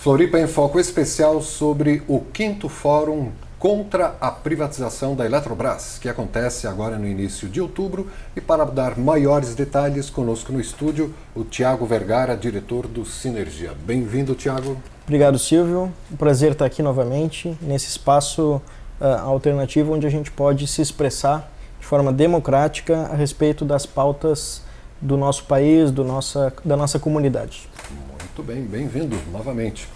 Floripa em Foco especial sobre o 5º Fórum contra a privatização da Eletrobras, que acontece agora no início de outubro. E para dar maiores detalhes, conosco no estúdio, o Tiago Vergara, diretor do Sinergia. Bem-vindo, Tiago. Obrigado, Silvio. Um prazer estar aqui novamente, nesse espaço alternativo onde a gente pode se expressar de forma democrática a respeito das pautas do nosso país, da nossa comunidade. Muito bem, bem-vindo novamente.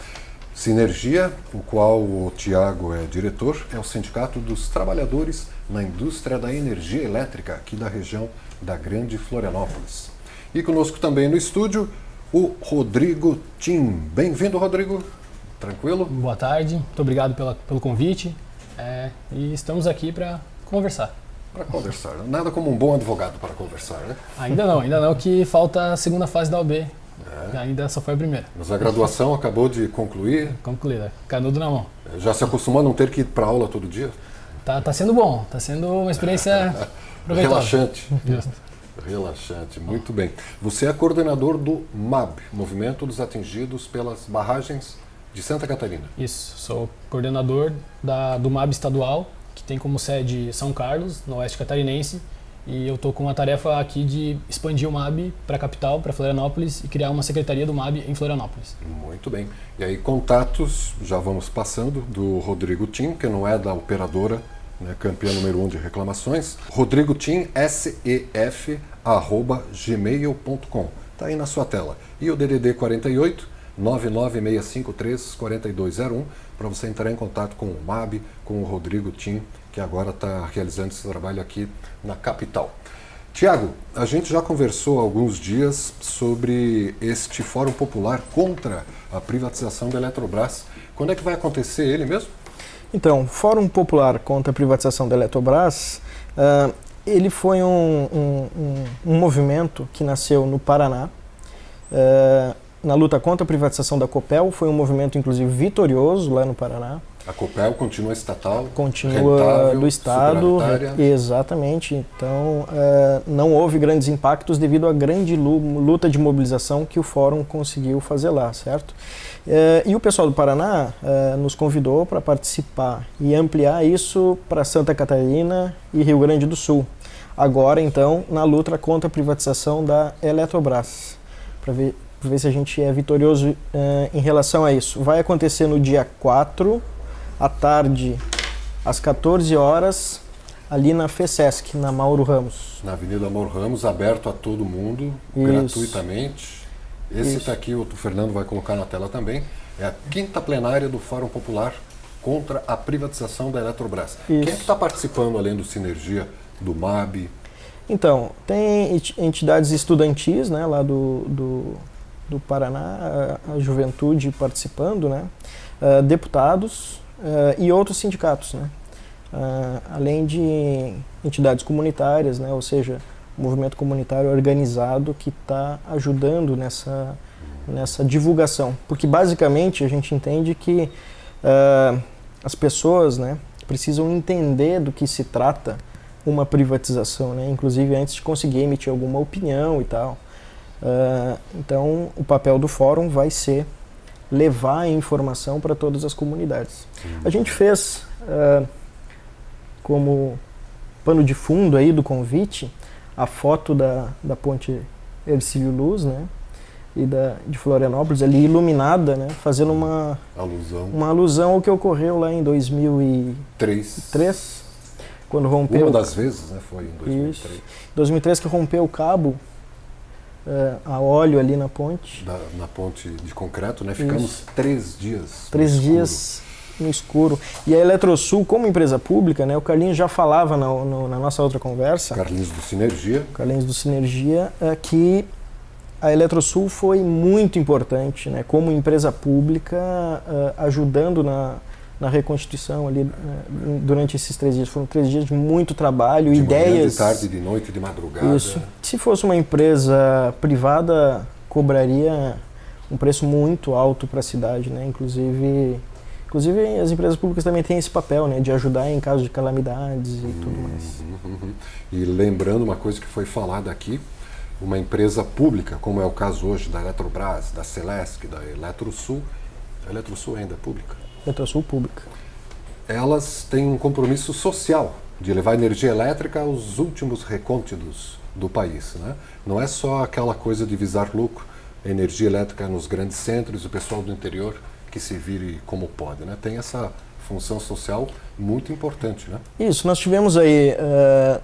Sinergia, o qual o Tiago é diretor, é o Sindicato dos Trabalhadores na Indústria da Energia Elétrica, aqui da região da Grande Florianópolis. E conosco também no estúdio, o Rodrigo Tim. Bem-vindo, Rodrigo. Tranquilo? Boa tarde, muito obrigado pelo convite. E estamos aqui para conversar. Para conversar. Nada como um bom advogado para conversar, né? Ainda não, que falta a segunda fase da OAB. Ainda só foi a primeira. Mas a graduação acabou de concluir? Concluída, canudo na mão. Já se acostumou a não ter que ir para aula todo dia? Tá sendo bom, tá sendo uma experiência proveitosa. Relaxante. Justo. Relaxante, muito bem. Você é coordenador do MAB, Movimento dos Atingidos pelas Barragens de Santa Catarina. Isso, sou coordenador do MAB estadual, que tem como sede São Carlos, no oeste catarinense, e eu estou com a tarefa aqui de expandir o MAB para a capital, para Florianópolis, e criar uma secretaria do MAB em Florianópolis. Muito bem. E aí, contatos, já vamos passando, do Rodrigo Tim, que não é da operadora, né, campeã número 1 de reclamações, Rodrigo Tim, sef@gmail.com. Está aí na sua tela. E o DDD 48 99653 4201 para você entrar em contato com o MAB, com o Rodrigo Tim, que agora está realizando esse trabalho aqui na capital. Tiago, a gente já conversou há alguns dias sobre este Fórum Popular contra a privatização da Eletrobras. Quando é que vai acontecer ele mesmo? Então, Fórum Popular contra a privatização da Eletrobras, ele foi um movimento que nasceu no Paraná, na luta contra a privatização da Copel. Foi um movimento, inclusive, vitorioso lá no Paraná. A Copel continua estatal? Continua rentável, do Estado. Exatamente. Então, não houve grandes impactos devido à grande luta de mobilização que o Fórum conseguiu fazer lá, certo? E o pessoal do Paraná nos convidou para participar e ampliar isso para Santa Catarina e Rio Grande do Sul. Agora, então, na luta contra a privatização da Eletrobras, para ver se a gente é vitorioso em relação a isso. Vai acontecer no dia 4, à tarde, às 14 horas, ali na FESESC, na Mauro Ramos. Na Avenida Mauro Ramos, aberto a todo mundo, Isso. gratuitamente. Esse está aqui, o Fernando vai colocar na tela também. É a 5ª plenária do Fórum Popular contra a privatização da Eletrobras. Isso. Quem é que está participando, além do Sinergia, do MAB? Então, tem entidades estudantis, né, lá do Paraná, a juventude participando, né, deputados e outros sindicatos, né, além de entidades comunitárias, né, ou seja, um movimento comunitário organizado que está ajudando nessa divulgação. Porque basicamente a gente entende que as pessoas, né, precisam entender do que se trata uma privatização, né, inclusive antes de conseguir emitir alguma opinião e tal. Então, o papel do fórum vai ser levar a informação para todas as comunidades. A gente fez, como pano de fundo aí do convite, a foto da ponte Hercílio Luz, né, e de Florianópolis, ali iluminada, né, fazendo uma alusão ao que ocorreu lá em 2003, quando rompeu... Uma das vezes, né, foi em 2003. Isso. 2003 que rompeu o cabo a óleo ali na ponte. Na ponte de concreto, né? Ficamos Isso. 3 dias. 3 dias no escuro. E a Eletrosul, como empresa pública, né? O Carlinhos já falava na nossa outra conversa. Carlinhos do Sinergia. Que a Eletrosul foi muito importante, né? Como empresa pública, ajudando na reconstituição ali durante esses 3 dias. Foram 3 dias de muito trabalho, de ideias... manhã, de tarde, de noite, de madrugada. Isso. Se fosse uma empresa privada, cobraria um preço muito alto para a cidade, né? Inclusive as empresas públicas também têm esse papel, né? De ajudar em caso de calamidades e tudo mais. E lembrando uma coisa que foi falada aqui, uma empresa pública, como é o caso hoje da Eletrobras, da Celesc, da Eletrosul, A Eletrosul ainda é pública. Eletrosul pública. Elas têm um compromisso social de levar energia elétrica aos últimos recônditos do país, né? Não é só aquela coisa de visar lucro, energia elétrica nos grandes centros, o pessoal do interior que se vire como pode, né? Tem essa função social muito importante, né? Isso, nós tivemos aí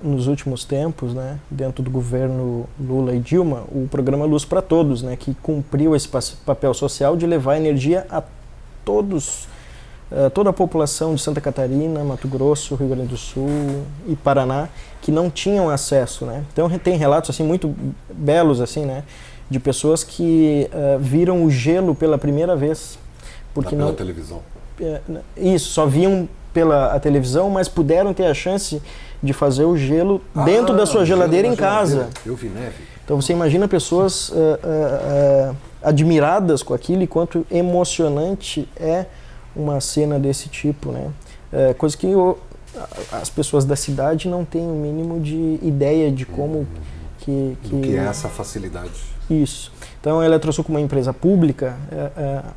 nos últimos tempos, né, dentro do governo Lula e Dilma, o programa Luz para Todos, né, que cumpriu esse papel social de levar energia a todos, toda a população de Santa Catarina, Mato Grosso, Rio Grande do Sul e Paraná, que não tinham acesso, né? Então tem relatos assim muito belos assim, né, de pessoas que viram o gelo pela primeira vez, porque pela televisão. Isso, só viam pela televisão, mas puderam ter a chance de fazer o gelo dentro da sua geladeira em casa. Eu vi neve. Então você imagina pessoas admiradas com aquilo e quanto emocionante é uma cena desse tipo, né? Coisa que as pessoas da cidade não têm o mínimo de ideia de como que é essa facilidade. Isso. Então a Eletrosul, como uma empresa pública,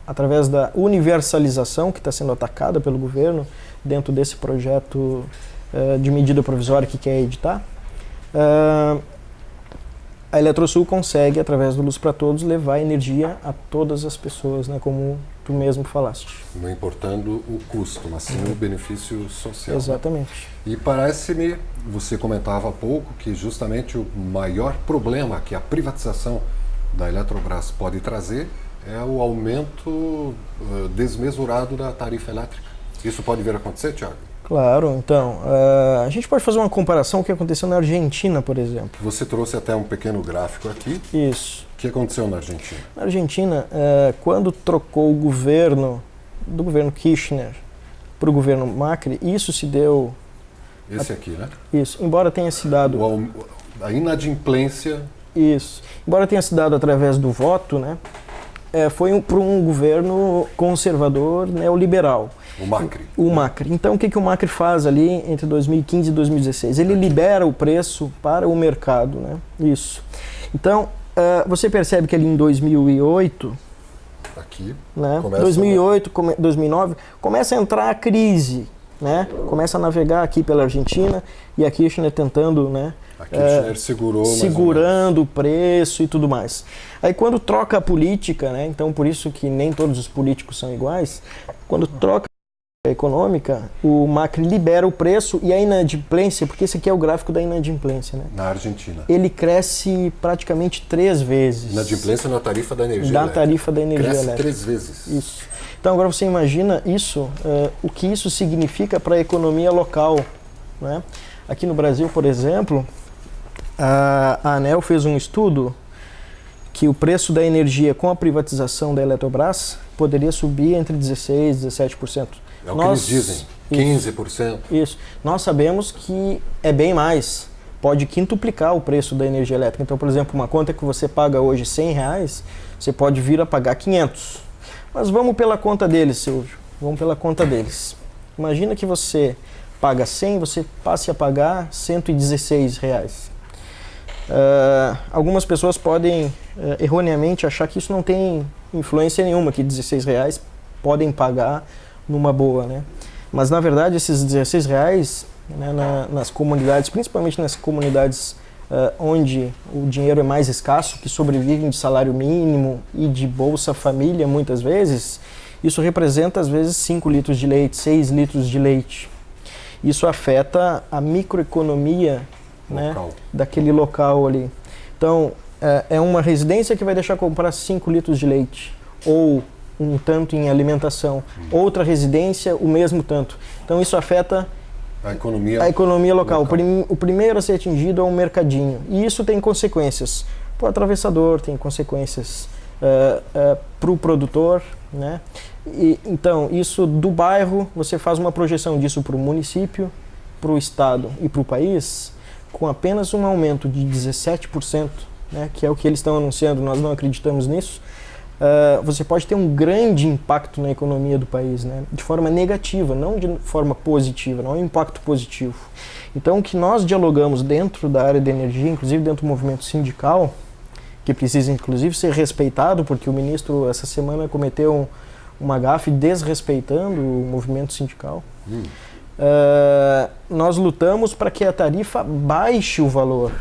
através da universalização que está sendo atacada pelo governo dentro desse projeto de medida provisória que quer editar, a Eletrosul consegue, através do Luz para Todos, levar energia a todas as pessoas, né, como tu mesmo falaste. Não importando o custo, mas sim o benefício social. Exatamente. Né? E parece-me, você comentava há pouco, que justamente o maior problema que a privatização da Eletrobras pode trazer é o aumento desmesurado da tarifa elétrica. Isso pode vir a acontecer, Thiago? Claro, então, a gente pode fazer uma comparação com o que aconteceu na Argentina, por exemplo. Você trouxe até um pequeno gráfico aqui. Isso. O que aconteceu na Argentina? Na Argentina, quando trocou o governo, do governo Kirchner para o governo Macri, isso se deu... Esse aqui, né? Isso, embora tenha se dado... A inadimplência... Isso. Embora tenha se dado através do voto, né, foi para um governo conservador neoliberal. O Macri. O Macri. Então, o que o Macri faz ali entre 2015 e 2016? Ele libera o preço para o mercado, né? Isso. Então, você percebe que ali em 2008, aqui, né, 2008, 2009, começa a entrar a crise, né? Começa a navegar aqui pela Argentina e a Kirchner tentando, né, a Kirchner segurando o preço e tudo mais. Aí quando troca a política, né, então por isso que nem todos os políticos são iguais, quando troca a econômica, o Macri libera o preço e a inadimplência, porque esse aqui é o gráfico da inadimplência, né? Na Argentina. Ele cresce praticamente 3 vezes. Inadimplência na tarifa da energia da elétrica. Tarifa da energia cresce elétrica. 3 vezes. Isso. Então agora você imagina isso, o que isso significa para a economia local, né? Aqui no Brasil, por exemplo, a ANEEL fez um estudo que o preço da energia com a privatização da Eletrobras poderia subir entre 16% e 17%. É o que eles dizem, 15%. Isso. Nós sabemos que é bem mais. Pode quintuplicar o preço da energia elétrica. Então, por exemplo, uma conta que você paga hoje R$100, você pode vir a pagar 500. Mas vamos pela conta deles, Silvio. Vamos pela conta deles. Imagina que você paga 100, você passe a pagar R$116. Algumas pessoas podem erroneamente achar que isso não tem influência nenhuma, que R$16 podem pagar numa boa, né? Mas na verdade esses R$16, né, nas comunidades, principalmente nas comunidades onde o dinheiro é mais escasso, que sobrevivem de salário mínimo e de Bolsa Família muitas vezes, isso representa às vezes 5 litros de leite, 6 litros de leite. Isso afeta a microeconomia, né, daquele local ali. Então, é uma residência que vai deixar comprar 5 litros de leite, ou um tanto em alimentação. Outra residência, o mesmo tanto. Então, isso afeta a economia local. O primeiro a ser atingido é o mercadinho. E isso tem consequências para o atravessador, tem consequências para o produtor, né? Então, isso do bairro, você faz uma projeção disso para o município, para o estado e para o país, com apenas um aumento de 17%, né, que é o que eles estão anunciando, nós não acreditamos nisso, você pode ter um grande impacto na economia do país, né, de forma negativa, não de forma positiva, não é um impacto positivo. Então, o que nós dialogamos dentro da área de energia, inclusive dentro do movimento sindical, que precisa inclusive ser respeitado, porque o ministro essa semana cometeu uma gafe desrespeitando o movimento sindical. Nós lutamos para que a tarifa baixe o valor,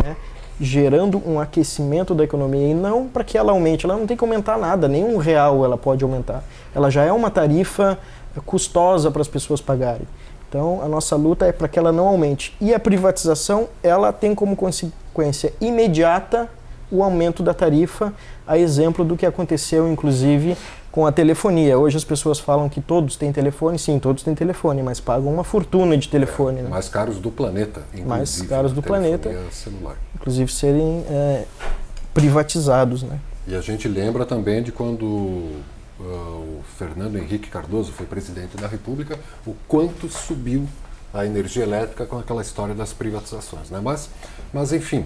né, gerando um aquecimento da economia e não para que ela aumente. Ela não tem que aumentar nada, nem R$1 ela pode aumentar. Ela já é uma tarifa custosa para as pessoas pagarem. Então a nossa luta é para que ela não aumente. E a privatização, ela tem como consequência imediata o aumento da tarifa, a exemplo do que aconteceu inclusive com a telefonia. Hoje as pessoas falam que todos têm telefone, sim, todos têm telefone, mas pagam uma fortuna de telefone. Né? Mais caros do planeta, inclusive. Mais caros do planeta, celular. Inclusive serem privatizados. Né? E a gente lembra também de quando o Fernando Henrique Cardoso foi presidente da República, o quanto subiu a energia elétrica com aquela história das privatizações. Né? Mas enfim,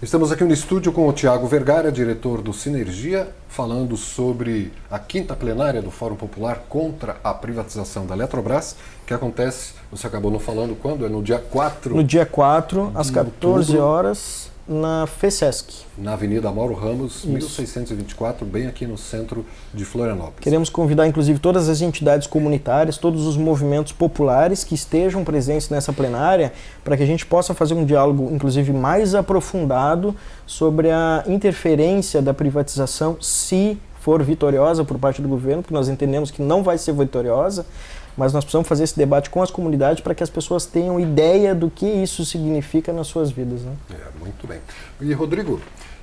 estamos aqui no estúdio com o Tiago Vergara, diretor do Sinergia, falando sobre a 5ª plenária do Fórum Popular contra a privatização da Eletrobras, que acontece, você acabou não falando quando, é no dia 4? No dia 4, às 14 outubro, horas, na FESESC. Na Avenida Mauro Ramos, Isso. 1624, bem aqui no centro de Florianópolis. Queremos convidar, inclusive, todas as entidades comunitárias, todos os movimentos populares que estejam presentes nessa plenária, para que a gente possa fazer um diálogo, inclusive, mais aprofundado sobre a interferência da privatização, se for vitoriosa por parte do governo, porque nós entendemos que não vai ser vitoriosa, mas nós precisamos fazer esse debate com as comunidades para que as pessoas tenham ideia do que isso significa nas suas vidas. Né? Muito bem. E Rodrigo,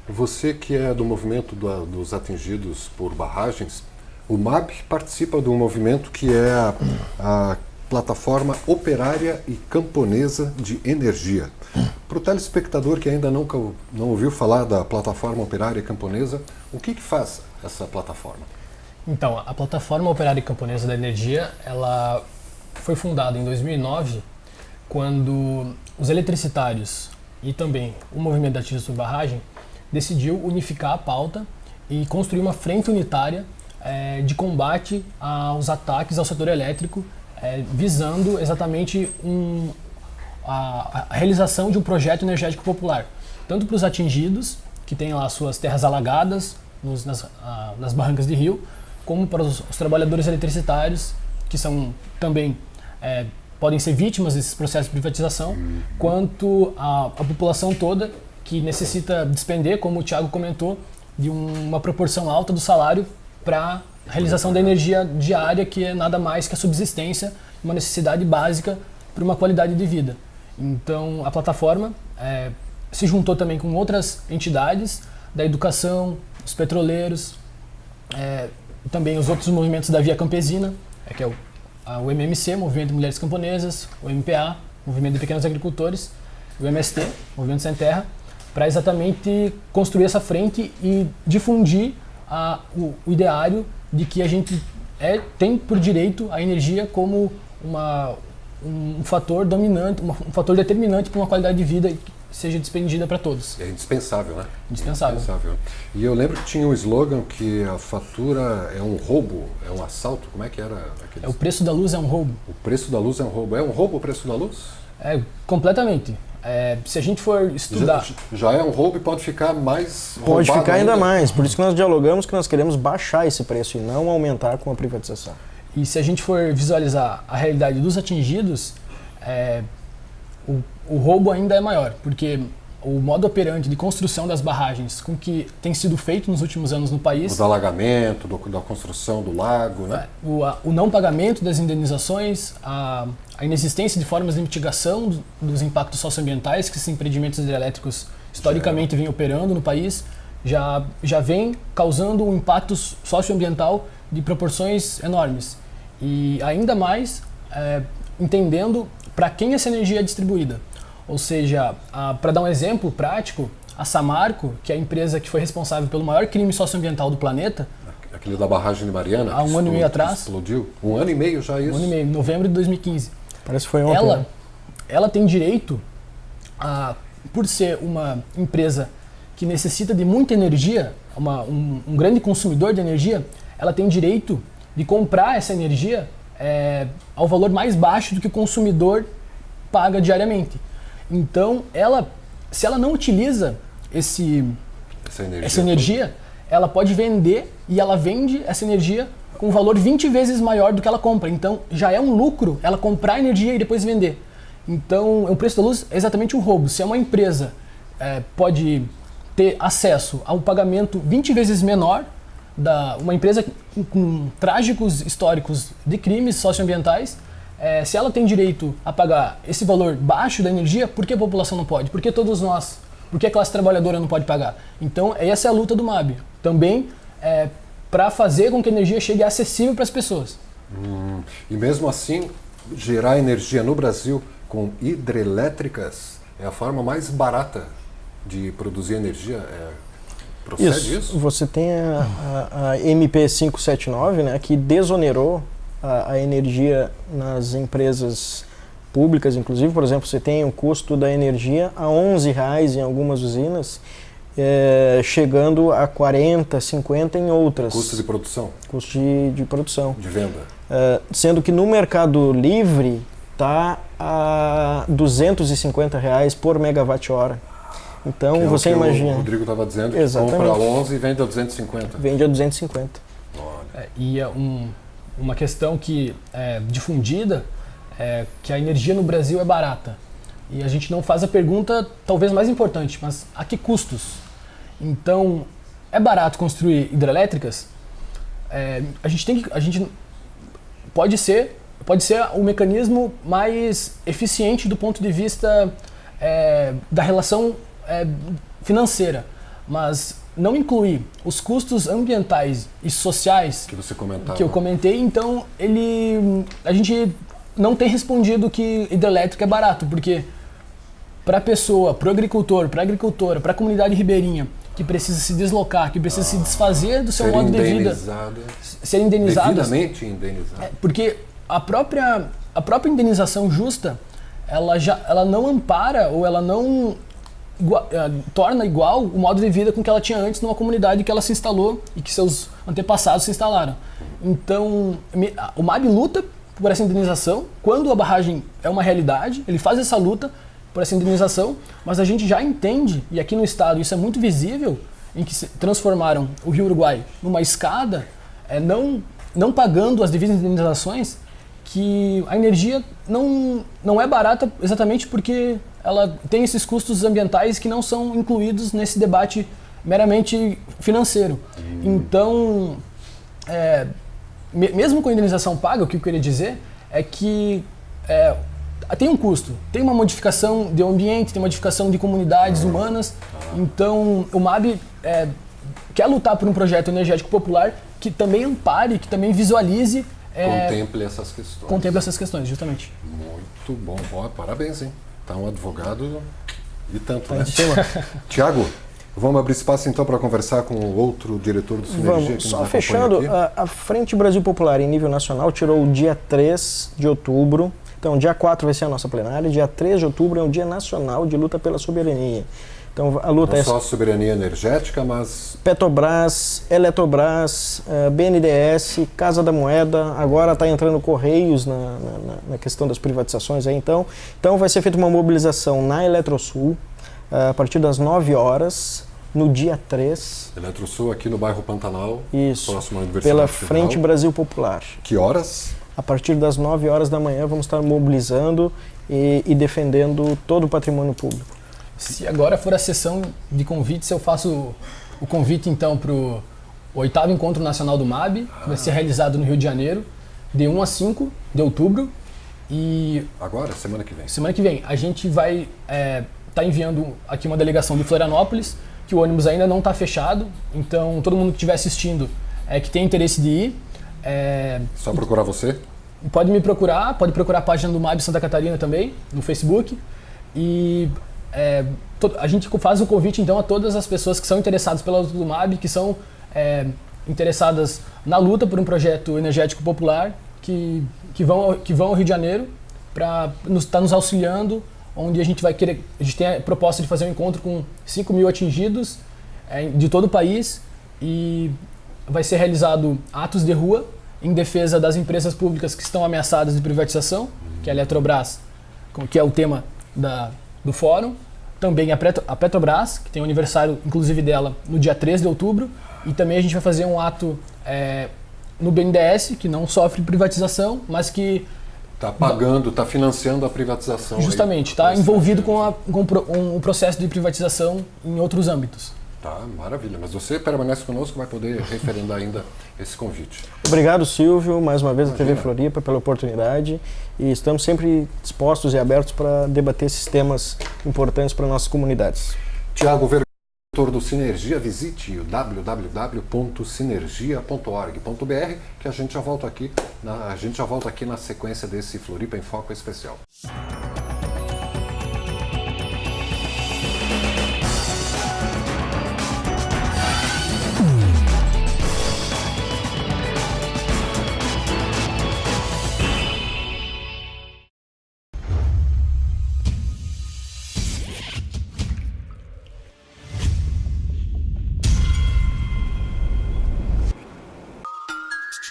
você que é do movimento dos atingidos por barragens, o MAB participa de um movimento que é a Plataforma Operária e Camponesa de Energia. Para o telespectador que ainda não ouviu falar da Plataforma Operária e Camponesa, o que faz essa plataforma? Então, a Plataforma Operária e Camponesa da Energia, ela foi fundada em 2009, quando os eletricitários e também o movimento de atingidos por barragem decidiu unificar a pauta e construir uma frente unitária de combate aos ataques ao setor elétrico, visando exatamente a realização de um projeto energético popular, tanto para os atingidos, que têm lá suas terras alagadas nas barrancas de rio, como para os trabalhadores eletricitários, que são também podem ser vítimas desses processos de privatização, quanto a população toda, que necessita despender, como o Tiago comentou, de uma proporção alta do salário para a realização da energia diária, que é nada mais que a subsistência, uma necessidade básica para uma qualidade de vida. Então, a plataforma se juntou também com outras entidades da educação, os petroleiros, também os outros movimentos da Via Campesina, que é o MMC, Movimento de Mulheres Camponesas, o MPA, Movimento de Pequenos Agricultores, o MST, Movimento Sem Terra, para exatamente construir essa frente e difundir o ideário de que a gente tem por direito a energia como um fator dominante, um fator determinante para uma qualidade de vida que seja despendida para todos. É indispensável, né? Indispensável. E eu lembro que tinha um slogan que a fatura é um roubo, é um assalto, como é que era? O preço da luz é um roubo. O preço da luz é um roubo. É um roubo o preço da luz? Completamente. Se a gente for estudar... Já é um roubo e pode ficar mais roubado. Pode ficar ainda mais. Por isso que nós dialogamos que nós queremos baixar esse preço e não aumentar com a privatização. E se a gente for visualizar a realidade dos atingidos, o roubo ainda é maior, porque o modo operante de construção das barragens com que tem sido feito nos últimos anos no país... Do alagamento, da construção do lago, né? O não pagamento das indenizações, a inexistência de formas de mitigação dos impactos socioambientais que esses empreendimentos hidrelétricos historicamente vêm operando no país, já vem causando um impacto socioambiental de proporções enormes. E ainda mais entendendo para quem essa energia é distribuída. Ou seja, para dar um exemplo prático, a Samarco, que é a empresa que foi responsável pelo maior crime socioambiental do planeta... Aquele da barragem de Mariana? Há um ano e meio atrás. Explodiu. 1 ano e meio já isso? 1 ano e meio, em novembro de 2015. Parece que foi ontem. Ela tem direito, por ser uma empresa que necessita de muita energia, um grande consumidor de energia, ela tem direito de comprar essa energia ao valor mais baixo do que o consumidor paga diariamente. Então, se ela não utiliza essa energia, ela pode vender, e ela vende essa energia com um valor 20 vezes maior do que ela compra. Então já é um lucro ela comprar energia e depois vender. Então o preço da luz é exatamente um roubo. Se uma empresa pode ter acesso a um pagamento 20 vezes menor, uma empresa com trágicos históricos de crimes socioambientais, se ela tem direito a pagar esse valor baixo da energia, por que a população não pode? Por que todos nós? Por que a classe trabalhadora não pode pagar? Então, essa é a luta do MAB. Também para fazer com que a energia chegue acessível para as pessoas. E mesmo assim, gerar energia no Brasil com hidrelétricas é a forma mais barata de produzir energia? Procede isso? Você tem a MP 579, né, que desonerou a energia nas empresas públicas, inclusive. Por exemplo, você tem o custo da energia a R$11 em algumas usinas, chegando a 40, 50 em outras. Custo de produção? Custo de produção. De venda. Sendo que no Mercado Livre está a R$250 por megawatt-hora. Então, que você imagina. O Rodrigo estava dizendo que exatamente, compra a 11 e vende a 250. Vende a 250. E uma questão que é difundida é que a energia no Brasil é barata. E a gente não faz a pergunta talvez mais importante, mas a que custos? Então, é barato construir hidrelétricas? A gente pode ser o mecanismo mais eficiente do ponto de vista da relação financeira, mas não incluir os custos ambientais e sociais que você comentava, que eu comentei, então a gente não tem respondido que hidrelétrica é barato, porque para a pessoa, para o agricultor, para a agricultora, para a comunidade ribeirinha que precisa se deslocar, que precisa se desfazer do seu modo de vida, ser indenizado, devidamente indenizado, porque a própria indenização justa ela não ampara ou ela não torna igual o modo de vida com que ela tinha antes numa comunidade que ela se instalou e que seus antepassados se instalaram. Então, o MAB luta por essa indenização. Quando a barragem é uma realidade, ele faz essa luta por essa indenização, mas a gente já entende, e aqui no estado isso é muito visível, em que se transformaram o Rio Uruguai numa escada, não pagando as devidas indenizações, que a energia não é barata exatamente porque ela tem esses custos ambientais que não são incluídos nesse debate meramente financeiro. Então, mesmo com a indenização paga, o que eu queria dizer é que tem um custo, tem uma modificação de ambiente, tem uma modificação de comunidades humanas. Então, o MAB quer lutar por um projeto energético popular que também ampare, que também visualize, contemple essas questões. Contemple essas questões, justamente. Muito bom. Parabéns, hein? Tá um advogado e tanto, né? Em cima. Tiago, vamos abrir espaço então para conversar com o outro diretor do Sinergia. Vamos, só fechando, a Frente Brasil Popular em nível nacional tirou o dia 3 de outubro. Então, dia 4 vai ser a nossa plenária, dia 3 de outubro é um dia nacional de luta pela soberania. Então, a luta não só soberania energética, mas Petrobras, Eletrobras, BNDES, Casa da Moeda, agora está entrando Correios na questão das privatizações. Então vai ser feita uma mobilização na Eletrosul a partir das 9 horas, no dia 3. Eletrosul aqui no bairro Pantanal, isso, próximo à Universidade pela Federal. Frente Brasil Popular. Que horas? A partir das 9 horas da manhã vamos estar mobilizando e defendendo todo o patrimônio público. Se agora for a sessão de convites, eu faço o convite então para o 8º Encontro Nacional do MAB, que vai ser realizado no Rio de Janeiro, de 1 a 5 de outubro. E agora, semana que vem? Semana que vem. A gente vai tá enviando aqui uma delegação de Florianópolis, que o ônibus ainda não está fechado, então todo mundo que estiver assistindo que tem interesse de ir. Só procurar você? Pode me procurar, pode procurar a página do MAB Santa Catarina também, no Facebook. E a gente faz o convite então a todas as pessoas que são interessadas pela luta do MAB, que são interessadas na luta por um projeto energético popular, que vão ao Rio de Janeiro para estar nos auxiliando, onde a gente tem a proposta de fazer um encontro com 5.000 atingidos de todo o país, e vai ser realizado atos de rua em defesa das empresas públicas que estão ameaçadas de privatização, que é a Eletrobras, que é o tema do fórum, também a Petrobras, que tem o aniversário inclusive dela no dia 3 de outubro, e também a gente vai fazer um ato no BNDES, que não sofre privatização, mas que Está pagando, está financiando a privatização. justamente está envolvido com o processo de privatização em outros âmbitos. Tá, maravilha. Mas você permanece conosco, vai poder referendar ainda esse convite. Obrigado, Silvio, mais uma vez a TV Imagina. Floripa pela oportunidade, e estamos sempre dispostos e abertos para debater esses temas importantes para nossas comunidades. Tiago Vergara, diretor do Sinergia, visite o www.sinergia.org.br, que a gente já volta aqui na sequência desse Floripa em Foco especial.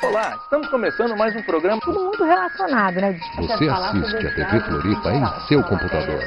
Olá, estamos começando mais um programa. Tudo muito relacionado, né? Você assiste a TV Floripa em seu computador.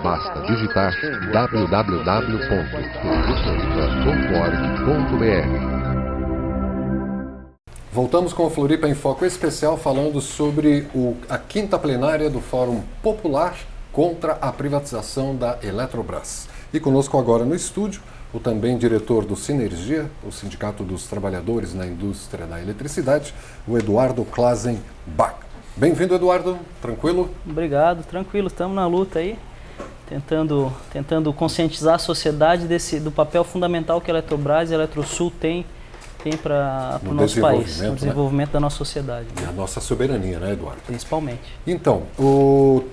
Basta digitar www.tvfloripa.org.br. Voltamos com o Floripa em Foco especial falando sobre a quinta plenária do Fórum Popular contra a privatização da Eletrobras. E conosco agora no estúdio, o também diretor do Sinergia, o Sindicato dos Trabalhadores na Indústria da Eletricidade, o Eduardo Klazenbach. Bem-vindo, Eduardo. Tranquilo? Obrigado, tranquilo. Estamos na luta aí, tentando conscientizar a sociedade do papel fundamental que a Eletrobras e a Eletrosul tem para o nosso país, no desenvolvimento da nossa sociedade. E a nossa soberania, né, Eduardo? Principalmente. Então, o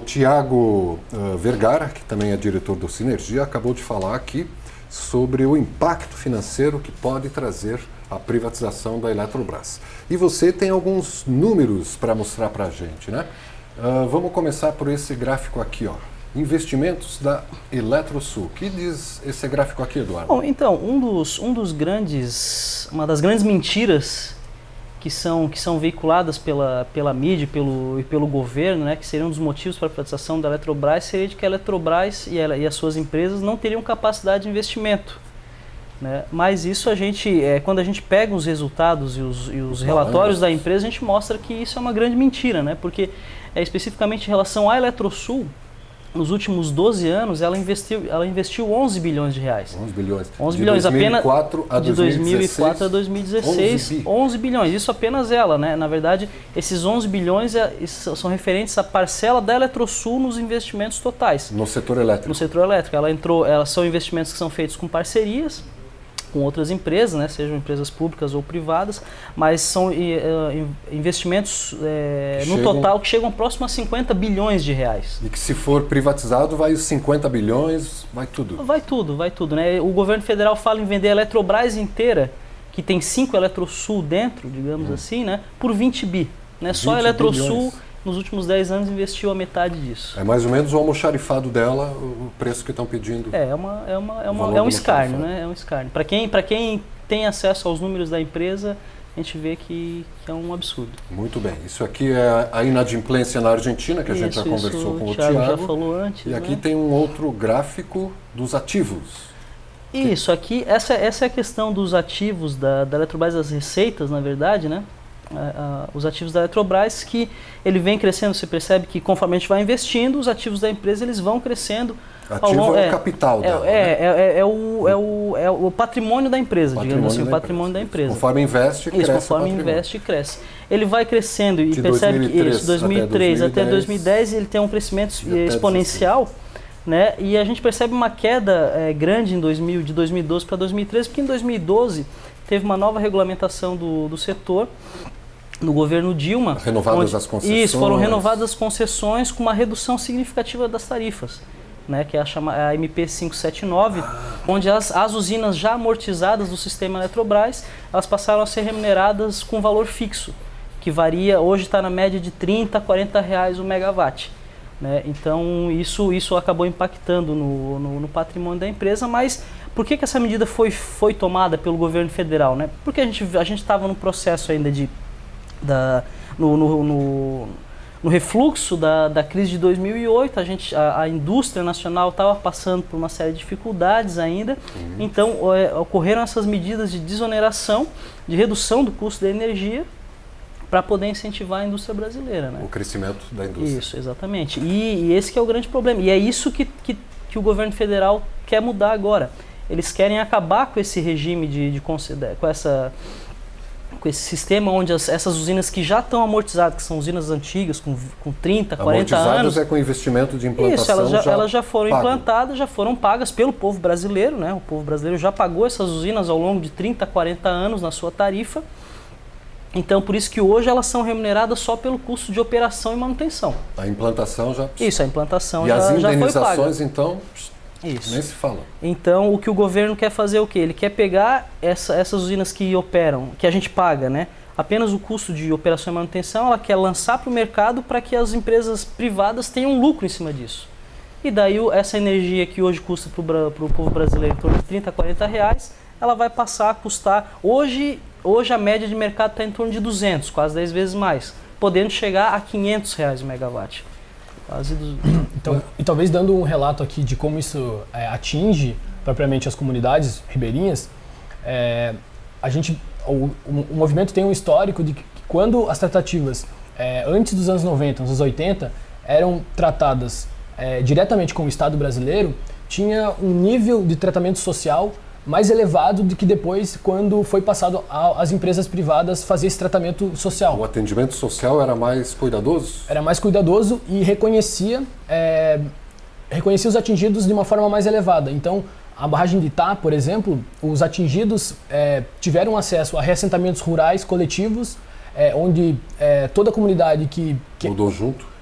Tiago Vergara, que também é diretor do Sinergia, acabou de falar aqui sobre o impacto financeiro que pode trazer a privatização da Eletrobras. E você tem alguns números para mostrar para a gente, né? Vamos começar por esse gráfico aqui, ó. Investimentos da Eletrosul. O que diz esse gráfico aqui, Eduardo? Bom, então, uma das grandes mentiras que são veiculadas pela mídia e pelo governo, né, que seriam um dos motivos para a privatização da Eletrobras, seria de que a Eletrobras e as suas empresas não teriam capacidade de investimento, né? Mas isso quando a gente pega os resultados e os relatórios da empresa, a gente mostra que isso é uma grande mentira, né? Porque especificamente em relação à Eletrosul, nos últimos 12 anos, ela investiu 11 bilhões de reais. 11 bilhões. 11 bilhões apenas de 2004 a 2016, 11 bilhões. Isso apenas ela, né? Na verdade, esses 11 bilhões são referentes à parcela da Eletrosul nos investimentos totais. No setor elétrico. No setor elétrico. São investimentos que são feitos com parcerias com outras empresas, né, sejam empresas públicas ou privadas, mas são investimentos no total que chegam próximo a 50 bilhões de reais. E que se for privatizado, vai os 50 bilhões, vai tudo. Vai tudo, né? O governo federal fala em vender a Eletrobras inteira, que tem 5 Eletrosul dentro, digamos assim, né, por 20 bi. Né? Só a Eletrosul, bilhões. Nos últimos 10 anos, investiu a metade disso. É mais ou menos o almoxarifado dela, o preço que estão pedindo. É um escárnio, né? É um escárnio. Para quem tem acesso aos números da empresa, a gente vê que é um absurdo. Muito bem. Isso aqui é a inadimplência na Argentina, que a gente já conversou com o Thiago. Já falou antes. E aqui, né? tem um outro gráfico dos ativos. Isso, aqui, essa é a questão dos ativos da Eletrobras, das receitas, na verdade, né? Os ativos da Eletrobras, que ele vem crescendo, você percebe que conforme a gente vai investindo, os ativos da empresa eles vão crescendo. Ativo é o capital dela. É o patrimônio da empresa, digamos assim, o patrimônio da empresa. Conforme investe, cresce. Conforme investe, cresce. Ele vai crescendo e percebe que isso, 2003 até 2010, ele tem um crescimento exponencial. Né? E a gente percebe uma queda grande de 2012 para 2013, porque em 2012 teve uma nova regulamentação do setor, no governo Dilma. Renovadas as concessões. Isso, foram renovadas as concessões com uma redução significativa das tarifas, né, que é a MP 579, onde as usinas já amortizadas do sistema Eletrobras, elas passaram a ser remuneradas com valor fixo, que varia, hoje está na média de 30 a 40 reais o megawatt. Né? Então isso acabou impactando no patrimônio da empresa, mas por que essa medida foi tomada pelo governo federal? Né? Porque a gente estava no processo ainda no refluxo da crise de 2008, a indústria nacional estava passando por uma série de dificuldades ainda, então ocorreram essas medidas de desoneração, de redução do custo da energia, para poder incentivar a indústria brasileira, né? O crescimento da indústria. Isso, exatamente. E esse que é o grande problema. E é isso que o governo federal quer mudar agora. Eles querem acabar com esse regime com esse sistema onde essas usinas que já estão amortizadas, que são usinas antigas, com 30, 40 anos... Amortizadas é com investimento de implantação. Isso, elas já foram implantadas, já foram pagas pelo povo brasileiro, né? O povo brasileiro já pagou essas usinas ao longo de 30, 40 anos na sua tarifa. Então, por isso que hoje elas são remuneradas só pelo custo de operação e manutenção. A implantação já... Isso, a implantação já foi paga. E as indenizações, então, isso. Nem se fala. Então, o que o governo quer fazer é o quê? Ele quer pegar essas usinas que operam, que a gente paga, né? Apenas o custo de operação e manutenção, ela quer lançar para o mercado para que as empresas privadas tenham lucro em cima disso. E daí, essa energia que hoje custa para o povo brasileiro em torno de 30, 40 reais, ela vai passar a custar... Hoje a média de mercado está em torno de 200, quase 10 vezes mais, podendo chegar a R$500 o megawatt. Quase Então, e talvez dando um relato aqui de como isso atinge propriamente as comunidades ribeirinhas, o movimento tem um histórico de que quando as tratativas antes dos anos 90, nos anos 80, eram tratadas diretamente com o Estado brasileiro, tinha um nível de tratamento social mais elevado do que depois, quando foi passado às empresas privadas fazer esse tratamento social. O atendimento social era mais cuidadoso? Era mais cuidadoso e reconhecia os atingidos de uma forma mais elevada. Então, a barragem de Itá, por exemplo, os atingidos tiveram acesso a reassentamentos rurais coletivos, onde toda a comunidade que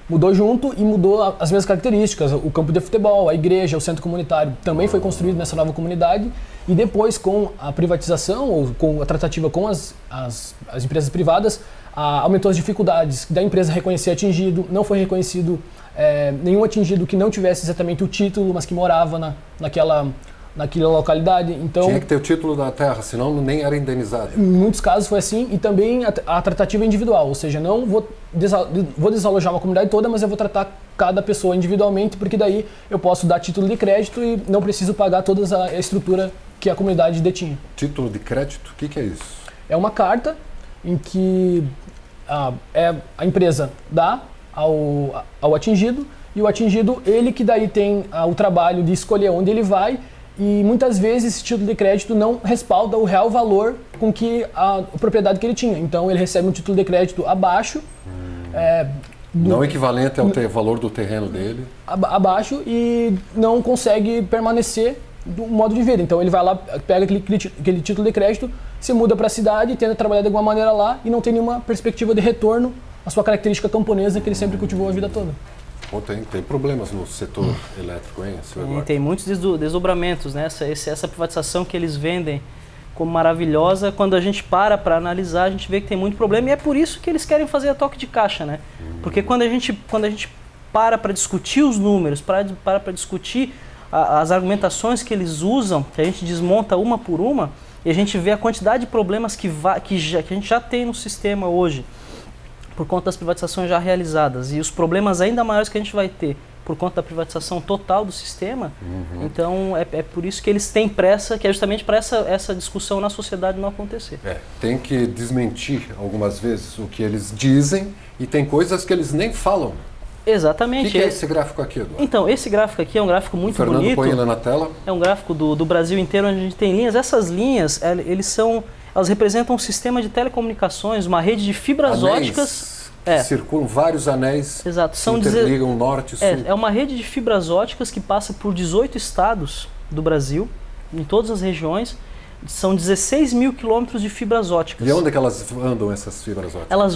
mudou junto e mudou as mesmas características. O campo de futebol, a igreja, o centro comunitário também foi construído nessa nova comunidade. E depois, com a privatização ou com a tratativa com as empresas privadas, aumentou as dificuldades da empresa reconhecer atingido. Não foi reconhecido nenhum atingido que não tivesse exatamente o título, mas que morava naquela localidade. Então, tinha que ter o título da terra, senão nem era indenizado. Em muitos casos foi assim, e também a tratativa individual, ou seja, não vou desalojar uma comunidade toda, mas eu vou tratar cada pessoa individualmente, porque daí eu posso dar título de crédito e não preciso pagar toda a estrutura que a comunidade detinha. Título de crédito? O que é isso? É uma carta em que a empresa dá ao atingido, e o atingido, ele que daí tem o trabalho de escolher onde ele vai. E muitas vezes esse título de crédito não respalda o real valor com que a propriedade que ele tinha. Então ele recebe um título de crédito abaixo. Não equivalente ao valor do terreno dele. Abaixo, e não consegue permanecer do modo de vida. Então ele vai lá, pega aquele título de crédito, se muda para a cidade, tenta trabalhar de alguma maneira lá e não tem nenhuma perspectiva de retorno à sua característica camponesa que ele sempre cultivou a vida toda. Tem problemas no setor elétrico, hein? Tem muitos desdobramentos, né? Essa privatização que eles vendem como maravilhosa, quando a gente para analisar, a gente vê que tem muito problema, e é por isso que eles querem fazer a toque de caixa, né? Porque quando a gente para discutir os números, para discutir as argumentações que eles usam, que a gente desmonta uma por uma, e a gente vê a quantidade de problemas que a gente já tem no sistema hoje, por conta das privatizações já realizadas, e os problemas ainda maiores que a gente vai ter por conta da privatização total do sistema. Então é por isso que eles têm pressa, que é justamente para essa discussão na sociedade não acontecer. Tem que desmentir algumas vezes o que eles dizem, e tem coisas que eles nem falam. Exatamente. O que é esse gráfico aqui, Eduardo? Então, esse gráfico aqui é um gráfico muito bonito. Fernando, põe ele na tela. É um gráfico do Brasil inteiro, onde a gente tem linhas. Essas linhas, elas representam um sistema de telecomunicações, uma rede de fibras óticas. Circulam vários anéis. Exato. Que interligam norte e sul. É uma rede de fibras óticas que passa por 18 estados do Brasil, em todas as regiões. São 16 mil quilômetros de fibras óticas. E onde é que elas andam, essas fibras óticas? Elas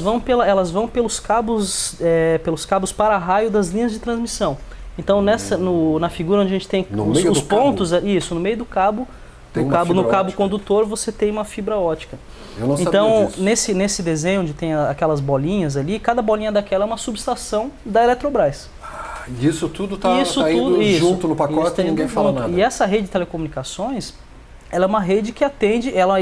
vão pelos cabos para-raio das linhas de transmissão. Então, na figura onde a gente tem os pontos, no meio do cabo, no cabo condutor, você tem uma fibra ótica. Eu não então, sabia disso. nesse desenho onde tem aquelas bolinhas ali, cada bolinha daquela é uma subestação da Eletrobras. E isso tudo está indo junto no pacote e ninguém fala nada. E essa rede de telecomunicações, ela é uma rede que atende, ela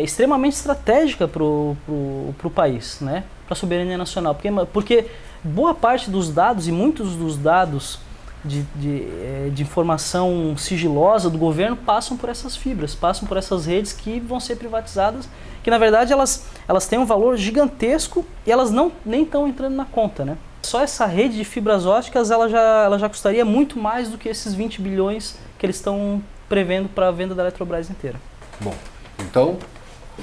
extremamente estratégica para o país, né? Para a soberania nacional. Porque boa parte dos dados e muitos dos dados de informação sigilosa do governo passam por essas fibras, passam por essas redes que vão ser privatizadas, que na verdade elas têm um valor gigantesco e elas nem estão entrando na conta, né? Só essa rede de fibras ópticas ela já custaria muito mais do que esses 20 bilhões que eles estão prevendo para a venda da Eletrobras inteira. Bom, então,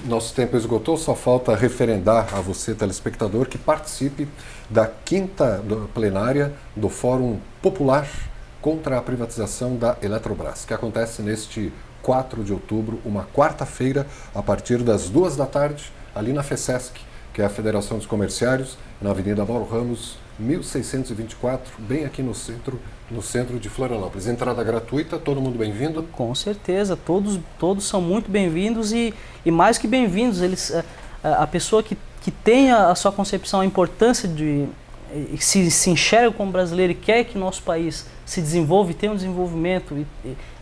nosso tempo esgotou, só falta referendar a você, telespectador, que participe da 5ª plenária do Fórum Popular contra a privatização da Eletrobras, que acontece neste 4 de outubro, uma quarta-feira, a partir das 2 da tarde, ali na FESESC, que é a Federação dos Comerciários, na Avenida Mauro Ramos, 1624, bem aqui no centro de Florianópolis. Entrada gratuita, todo mundo bem-vindo? Com certeza, todos são muito bem-vindos e mais que bem-vindos, a pessoa que tem a sua concepção, a importância de se enxerga como brasileiro e quer que nosso país se desenvolva e tenha um desenvolvimento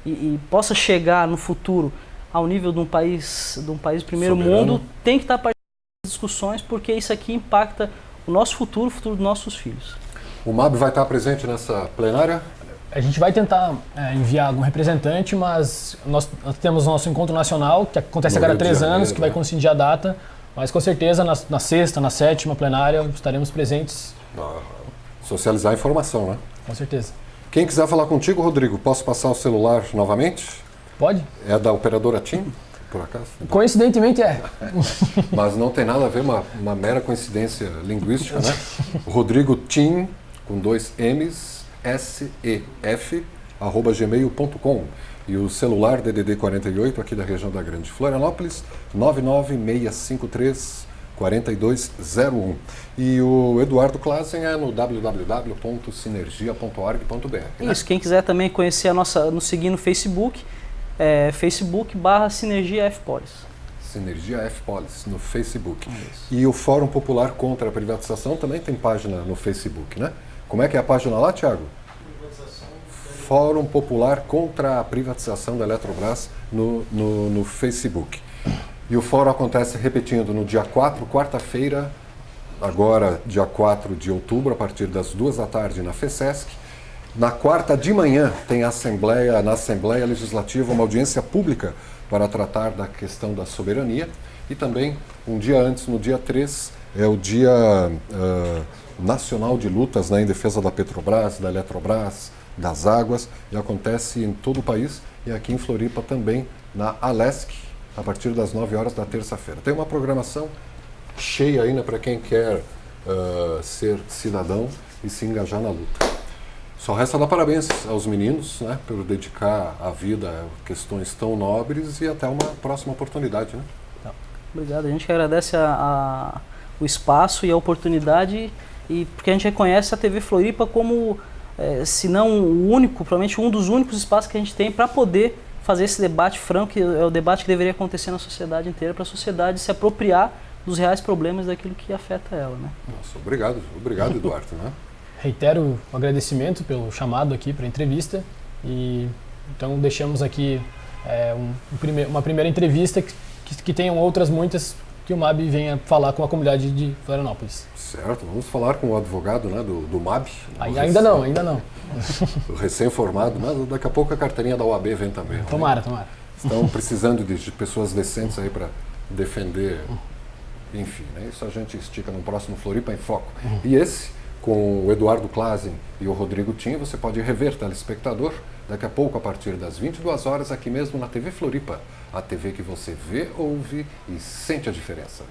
e possa chegar no futuro ao nível de um país primeiro mundo, tem que estar participando das discussões, porque isso aqui impacta o nosso futuro, o futuro dos nossos filhos. O MAB vai estar presente nessa plenária? A gente vai tentar enviar algum representante, mas nós temos nosso encontro nacional, que acontece a cada 3 anos, que vai coincidir a data, mas com certeza na 6ª, na 7ª plenária estaremos presentes. Socializar a informação, né? Com certeza. Quem quiser falar contigo, Rodrigo, posso passar o celular novamente? Pode? É da operadora TIM, por acaso? Coincidentemente é. Mas não tem nada a ver, uma mera coincidência linguística, né? Rodrigo TIM, com 2 M's, SEF, @gmail.com. E o celular DDD 48, aqui da região da Grande Florianópolis, 99653-4201. E o Eduardo Klassen é no www.sinergia.org.br. Isso, quem quiser também conhecer nos seguir no Facebook, Facebook/Sinergia F-Polis. Sinergia F-Polis, no Facebook. E o Fórum Popular contra a Privatização também tem página no Facebook, né? Como é que é a página lá, Thiago? Fórum Popular contra a Privatização da Eletrobras no Facebook. E o fórum acontece, repetindo, no dia 4, quarta-feira, agora dia 4 de outubro, a partir das 2 da tarde na FESESC. Na quarta de manhã tem na Assembleia Legislativa uma audiência pública para tratar da questão da soberania. E também, um dia antes, no dia 3, é o Dia Nacional de Lutas, né, em defesa da Petrobras, da Eletrobras, das águas, e acontece em todo o país e aqui em Floripa também, na Alesc, a partir das 9 horas da terça-feira. Tem uma programação cheia ainda para quem quer ser cidadão e se engajar na luta. Só resta dar parabéns aos meninos, né, por dedicar a vida a questões tão nobres, e até uma próxima oportunidade, né? Obrigado, a gente agradece o espaço e a oportunidade, e porque a gente reconhece a TV Floripa como, se não o único, provavelmente um dos únicos espaços que a gente tem para poder fazer esse debate franco, que é o debate que deveria acontecer na sociedade inteira, para a sociedade se apropriar dos reais problemas daquilo que afeta ela, né? Nossa, obrigado, Eduardo, né? Reitero o agradecimento pelo chamado aqui para a entrevista, e então deixamos aqui uma primeira entrevista que tenham outras muitas que o MAB venha falar com a comunidade de Florianópolis. Certo, vamos falar com o advogado, né, do MAB. Ainda não. O recém-formado, mas daqui a pouco a carteirinha da OAB vem também. Tomara. Estão precisando de pessoas decentes aí para defender, enfim, né, isso a gente estica no próximo Floripa em Foco. E esse, com o Eduardo Klassen e o Rodrigo Tim, você pode rever, telespectador, daqui a pouco a partir das 22 horas aqui mesmo na TV Floripa, a TV que você vê, ouve e sente a diferença.